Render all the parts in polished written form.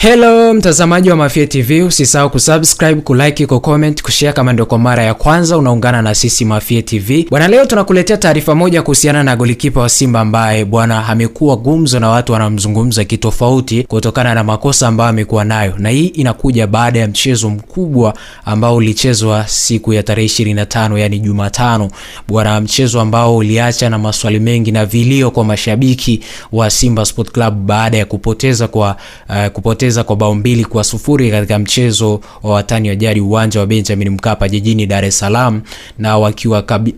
Hello mtazamaji wa Mafia TV, usisahau kusubscribe, kulike, kucomment, kushare kama ndio kwa mara ya kwanza unaungana na sisi Mafia TV. Bwana, leo tunakuletea taarifa moja kuhusiana na golikipa wa Simba ambaye bwana amekuwa gumzo na watu wanamzungumza kitofauti kutokana na makosa ambayo amekuwa nayo. Na hii inakuja baada ya mchezo mkubwa ambao ulichezwa siku ya tarehe 25 yani Jumatano. Bwana, mchezo ambao uliacha na maswali mengi na vilio kwa mashabiki wa Simba Sport Club baada ya kupoteza kwa bao 2-0 katika mchezo wa watani wa jadi uwanja wa Benjamin Mkapa jijini Dar es Salaam, na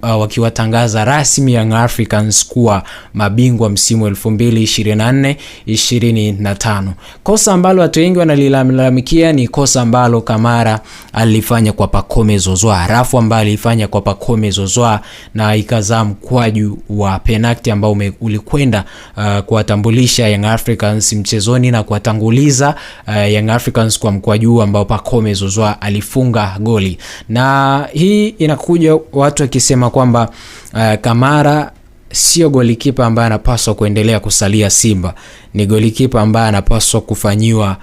wakiwatangaza rasmi Young Africans kuwa mabingwa msimu 2024-25. Kosa ambalo watu wengi wanalilalamikia ni kosa ambalo Kamara alifanya kwa Pacome Zouzoua, rafu ambayo alifanya kwa Pacome Zouzoua na ikazaa mkwaju wa penalty ambao ulikwenda kuwatambulisha Young Africans mchezoni na kuwatanguliza Young Africans kwa mkwaju ambao Pacome Zouzoua alifunga goli. Na hii inakuja watu wakisema kwamba Kamara sio golikipa ambaye anapaswa kuendelea kusalia Simba. Ni golikipa ambaye anapaswa kufanyiwa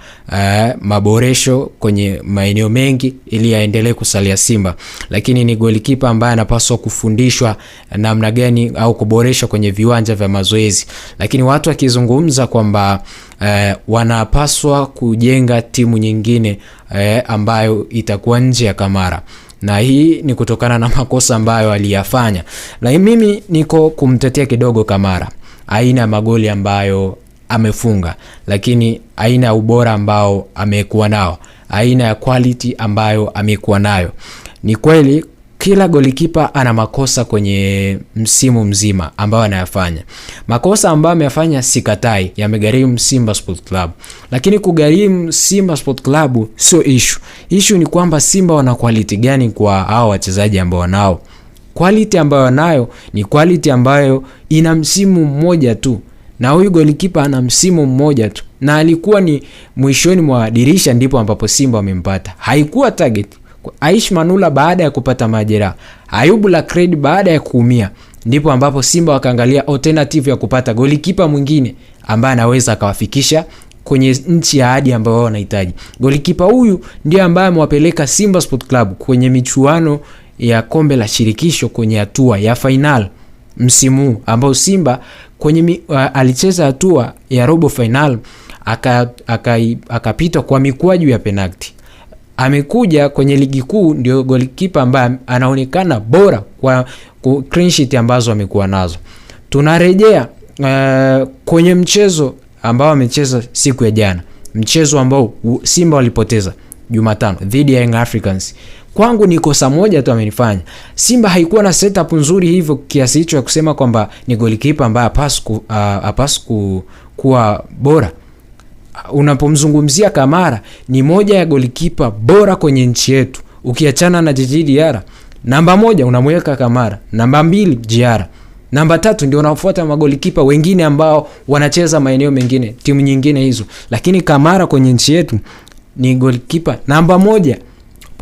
maboresho kwenye maeneo mengi ili aendelee kusalia Simba. Lakini ni golikipa ambaye anapaswa kufundishwa namna gani au kuboreshwa kwenye viwanja vya mazoezi. Lakini watu wakizungumza kwamba wanapaswa kujenga timu nyingine ambayo itakuwa nje ya Kamara. Na hii ni kutokana na makosa ambayo aliyafanya. Na mimi niko kumtetea kidogo Kamara. Aina ya magoli ambayo amefunga, lakini aina ya ubora ambao amekuwa nao, aina ya quality ambayo amekuwa nayo. Ni kweli kila golikipa ana makosa kwenye msimu mzima ambao anayafanya. Makosa ambayo ameyafanya sikatai, yamegharimu Simba Sport Club. Lakini kugharimu Simba Sport Club sio issue. Issue ni kwamba Simba wana quality gani kwa hao wachezaji ambao wanao. Quality ambayo wanayo ni quality ambayo ina msimu mmoja tu. Na huyu golikipa ana msimu mmoja tu. Na alikuwa ni mwishoni mwa dirisha ndipo ambapo Simba wamempata. Haikuwa target. Aish Manula baada ya kupata majeraha, Ayubu Lakredi baada ya kuumia, ndipo ambapo Simba wakaangalia alternative ya kupata golikipa mwingine ambaye anaweza akawafikisha kwenye nchi ya ahadi ambayo wao wanahitaji. Golikipa huyu ndiye ambaye amewapeleka Simba Sport Club kwenye michuano ya kombe la shirikisho kwenye hatua ya final msimu ambao Simba kwenye alicheza hatua ya robo final akapita kwa mikwaju ya penalty. Amekuja kwenye ligi kuu ndio golikipa ambaye anaonekana bora kwa clean sheet ambazo amekuwa nazo. Tunarejea kwenye mchezo ambao amecheza siku ya jana. Mchezo ambao Simba walipoteza Jumatano dhidi ya Young Africans. Kwangu ni kosa moja tu amenifanya. Simba haikuwa na setup nzuri hivyo kiasi hicho ya kusema kwamba ni golikipa ambaye hapaswi kuwa bora. Unapomzungumzia Kamara ni moja ya golikipa bora kwenye nchi yetu. Ukiachana na Djigui Diarra, namba 1 unamweka Kamara, namba 2 Diarra, namba 3 ndio unafuata magolikipa wengine ambao wanacheza maeneo mengine, timu nyingine hizo. Lakini Kamara kwenye nchi yetu ni golikipa namba 1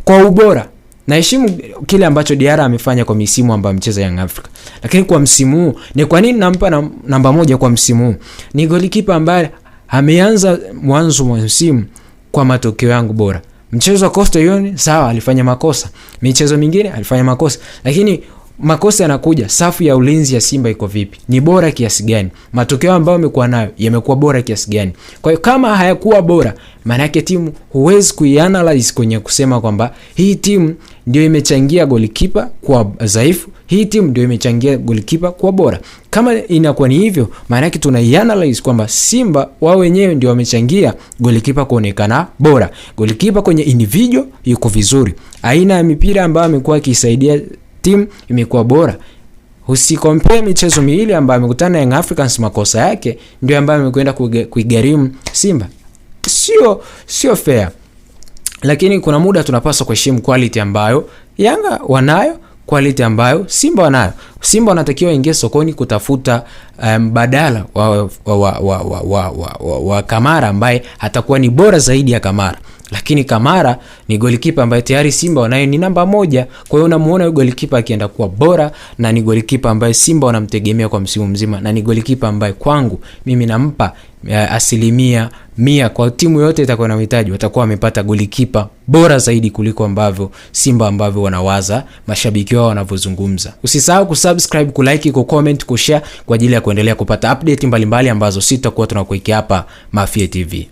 kwa ubora. Naheshimu kile ambacho Diarra amefanya kwa misimu ambayo amecheza Young Africa. Lakini kwa msimu huu, ni kwa nini nampa namba 1 kwa msimu huu? Ni golikipa ambaye ameanza mwanzo wa msimu kwa matokeo yangu bora. Mchezo wa Coastal Union sawa alifanya makosa, michezo mingine alifanya makosa, lakini makosa yanakuja safu ya ulinzi ya Simba iko vipi? Ni bora kiasi gani? Matokeo ambayo amekuwa nayo yamekuwa bora kiasi gani? Kwa hiyo kama hayakuwa bora, maana yake timu huwezi kuianalyze kwenye kusema kwamba hii timu ndio imechangia golikipa kwa dhaifu, hii timu ndio imechangia golikipa kwa bora. Kama inakuwa ni hivyo, maana yake tunaianalyze kwamba Simba wao wenyewe ndio wamechangia golikipa kuonekana bora. Golikipa kwenye individual yuko vizuri. Aina ya mipira ambayo amekuwa akisaidia timu imekuwa bora. Usikompare michezo miwili ambayo amekutana na Young Africans, makosa yake ndio ambayo amekwenda kuigharimu Simba. Sio fair. Lakini kuna muda tunapaswa kuheshimu quality ambayo Yanga wanayo, quality ambayo Simba wanayo. Simba wanatakiwa ingie sokoni kutafuta badala wa Kamara ambaye atakuwa ni bora zaidi ya Kamara. Lakini Kamara ni golikipa ambaye tayari Simba wanaye ni namba 1. Kwa hiyo unamuona yule golikipa akienda kuwa bora, na ni golikipa ambaye Simba wanamtegemea kwa msimu mzima, na ni golikipa ambaye kwangu mimi nampa 100% 100 kwa timu yote itakuwa na mitaji, watakuwa wamepata golikipa bora zaidi kuliko ambavyo Simba ambavyo wanawaza mashabiki wao wanavyozungumza. Usisahau kusubscribe, kulike, kucomment, kushare kwa ajili ya kuendelea kupata update mbalimbali ambazo sitakuwa tunakuwekea hapa Mafia TV.